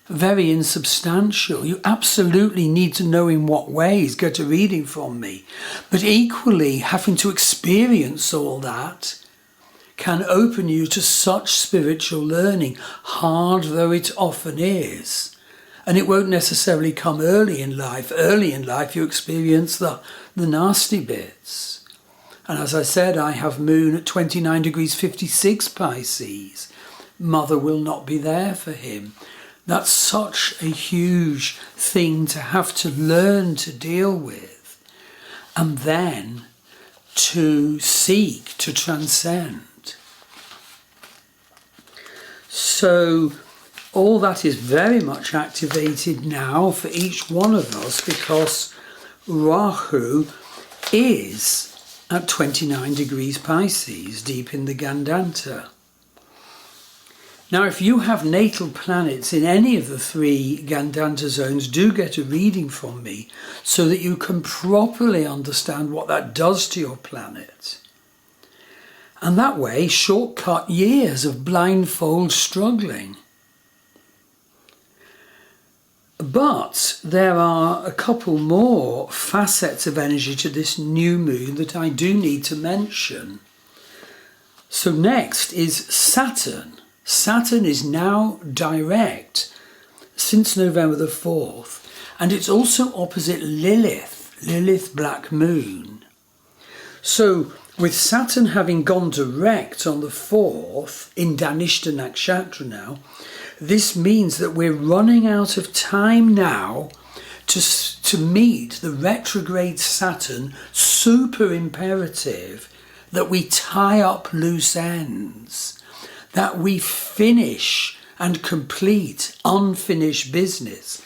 very insubstantial. You absolutely need to know in what ways, get a reading from me. But equally, having to experience all that can open you to such spiritual learning, hard though it often is. And it won't necessarily come early in life. Early in life, you experience the nasty bits. And as I said, I have moon at 29 degrees 56 Pisces. Mother will not be there for him. That's such a huge thing to have to learn to deal with, and then to seek to transcend. So all that is very much activated now for each one of us, because Rahu is at 29 degrees Pisces, deep in the Gandanta. Now, if you have natal planets in any of the three Gandanta zones, do get a reading from me so that you can properly understand what that does to your planet. And that way, shortcut years of blindfold struggling. But there are a couple more facets of energy to this new moon that I do need to mention. So next is Saturn. Saturn is now direct since November the 4th, and it's also opposite Lilith, Black Moon. So with Saturn having gone direct on the 4th in Dhanishta Nakshatra now, this means that we're running out of time now to meet the retrograde Saturn super imperative that we tie up loose ends, that we finish and complete unfinished business.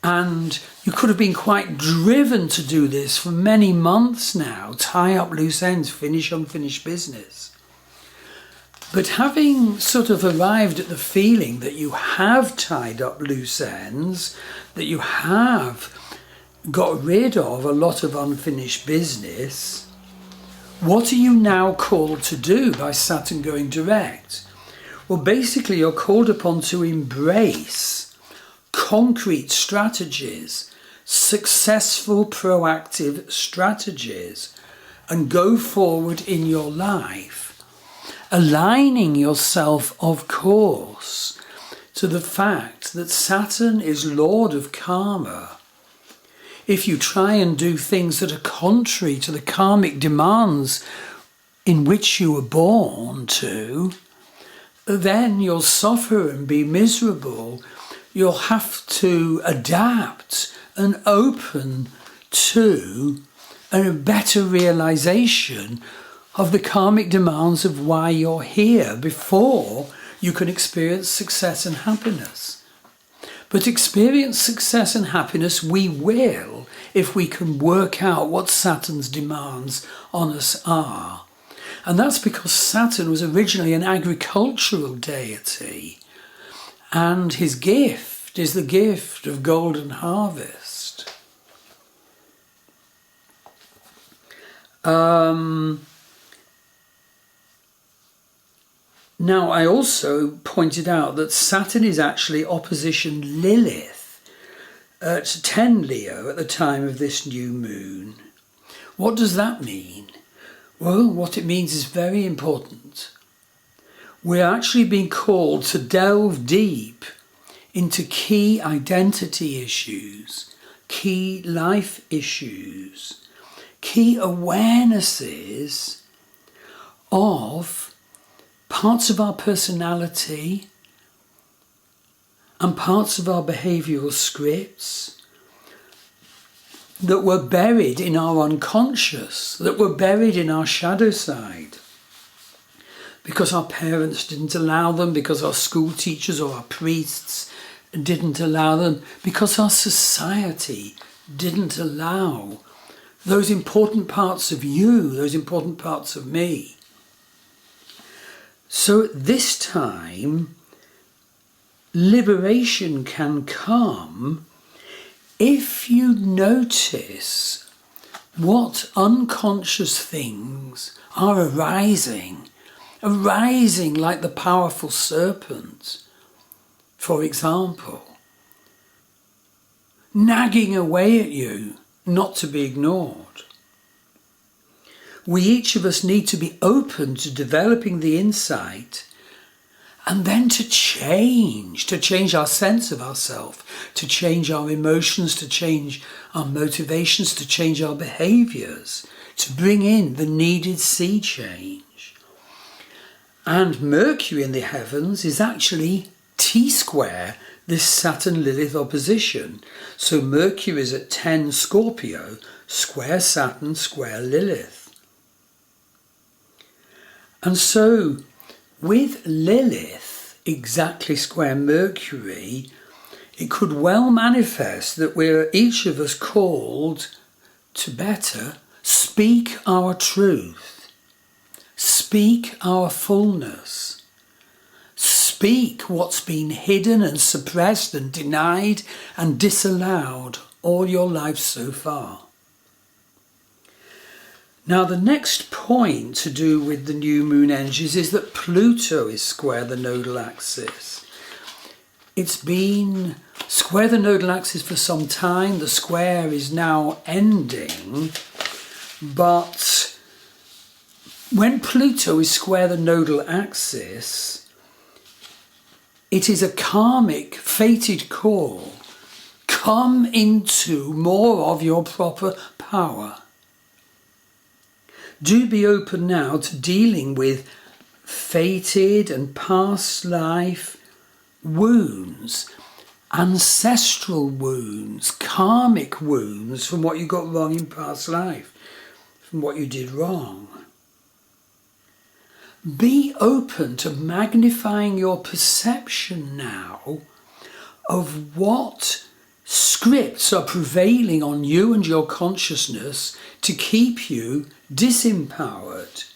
And you could have been quite driven to do this for many months now, tie up loose ends, finish unfinished business. But having sort of arrived at the feeling that you have tied up loose ends, that you have got rid of a lot of unfinished business, what are you now called to do by Saturn going direct? Well, basically you're called upon to embrace concrete strategies, successful proactive strategies, and go forward in your life, aligning yourself, of course, to the fact that Saturn is Lord of Karma. If you try and do things that are contrary to the karmic demands in which you were born to, then you'll suffer and be miserable. You'll have to adapt and open to a better realization of the karmic demands of why you're here before you can experience success and happiness. But experience success and happiness we will if we can work out what Saturn's demands on us are. And that's because Saturn was originally an agricultural deity, and his gift is the gift of golden harvest. Now, I also pointed out that Saturn is actually opposition Lilith at 10 Leo at the time of this new moon. What does that mean? Well, what it means is very important. We're actually being called to delve deep into key identity issues, key life issues, key awarenesses of parts of our personality and parts of our behavioural scripts that were buried in our unconscious, that were buried in our shadow side, because our parents didn't allow them, because our school teachers or our priests didn't allow them, because our society didn't allow those important parts of you, those important parts of me. So at this time, liberation can come if you notice what unconscious things are arising like the powerful serpent for example, nagging away at you, not to be ignored. We each of us need to be open to developing the insight and then to change our sense of ourselves, to change our emotions, to change our motivations, to change our behaviours, to bring in the needed sea change. And Mercury in the heavens is actually T-square this Saturn-Lilith opposition. So Mercury is at 10 Scorpio, square Saturn, square Lilith. And so with Lilith exactly square Mercury, it could well manifest that we're each of us called to better speak our truth, speak our fullness, speak what's been hidden and suppressed and denied and disallowed all your life so far. Now the next point to do with the new moon energies is that Pluto is square the nodal axis. It's been square the nodal axis for some time. The square is now ending, but when Pluto is square the nodal axis, it is a karmic, fated call. Come into more of your proper power. Do be open now to dealing with fated and past life wounds, ancestral wounds, karmic wounds from what you got wrong in past life, from what you did wrong. Be open to magnifying your perception now of what scripts are prevailing on you and your consciousness to keep you disempowered.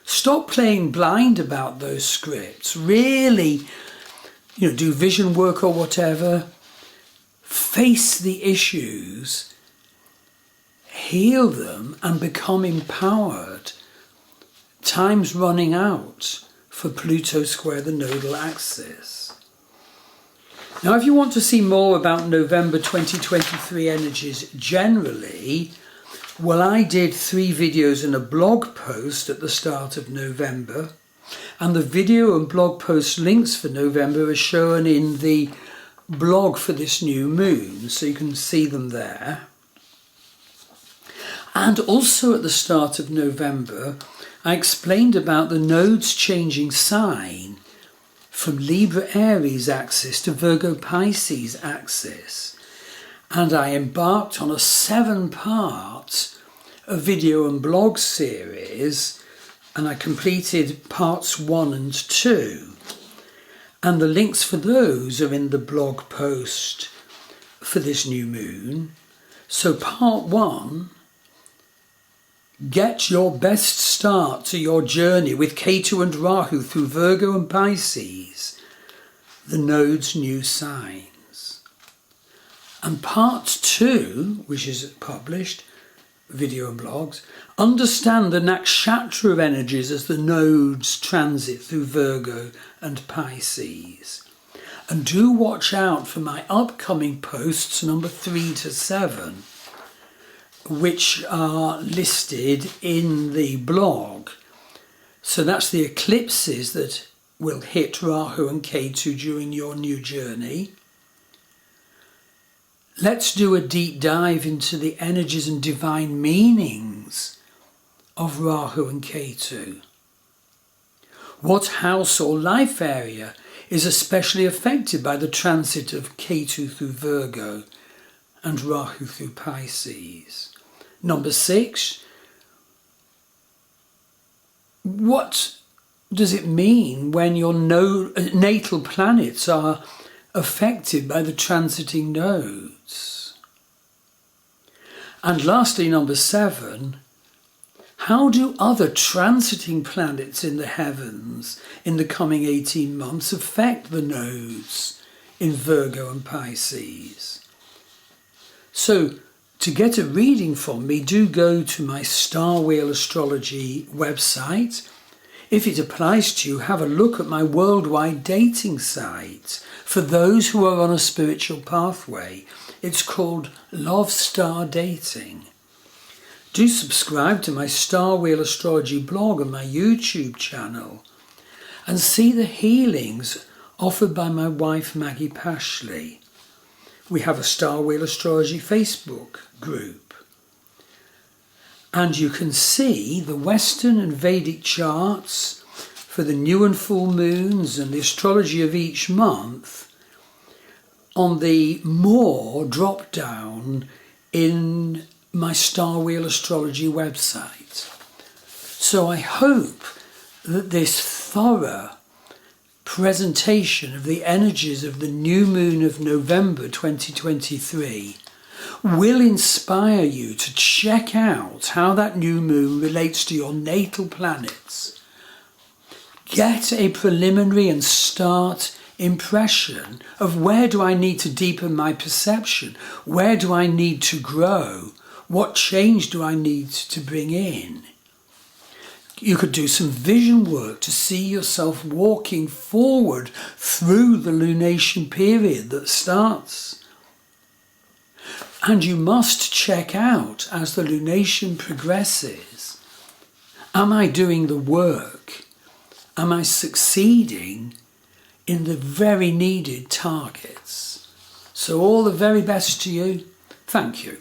Stop playing blind about those scripts. Really, do vision work or whatever. Face the issues, heal them and become empowered. Time's running out for Pluto square the nodal axis. Now, if you want to see more about November 2023 energies generally, well, I did 3 videos and a blog post at the start of November, and the video and blog post links for November are shown in the blog for this new moon, so you can see them there. And also at the start of November, I explained about the nodes changing sign from Libra Aries axis to Virgo Pisces axis. And I embarked on a 7-part video and blog series, and I completed parts 1 and 2. And the links for those are in the blog post for this new moon. So part 1, get your best start to your journey with Ketu and Rahu through Virgo and Pisces, the node's new signs. And part 2, which is published, video and blogs, understand the nakshatra energies as the nodes transit through Virgo and Pisces. And do watch out for my upcoming posts number 3 to 7, which are listed in the blog. So that's the eclipses that will hit Rahu and Ketu during your new journey. Let's do a deep dive into the energies and divine meanings of Rahu and Ketu. What house or life area is especially affected by the transit of Ketu through Virgo and Rahu through Pisces? Number 6, what does it mean when your natal planets are affected by the transiting nodes? And lastly, number 7, how do other transiting planets in the heavens in the coming 18 months affect the nodes in Virgo and Pisces? So, to get a reading from me, do go to my Star Wheel Astrology website. If it applies to you, have a look at my worldwide dating site for those who are on a spiritual pathway. It's called Love Star Dating. Do subscribe to my Star Wheel Astrology blog and my YouTube channel and see the healings offered by my wife Maggie Pashley. We have a Star Wheel Astrology Facebook group. And you can see the Western and Vedic charts for the new and full moons and the astrology of each month on the More drop down in my Star Wheel Astrology website. So I hope that this thorough presentation of the energies of the new moon of November 2023 will inspire you to check out how that new moon relates to your natal planets. Get a preliminary and start impression of where do I need to deepen my perception, where do I need to grow, what change do I need to bring in. You could do some vision work to see yourself walking forward through the lunation period that starts. And you must check out as the lunation progresses, am I doing the work? Am I succeeding in the very needed targets? So all the very best to you. Thank you.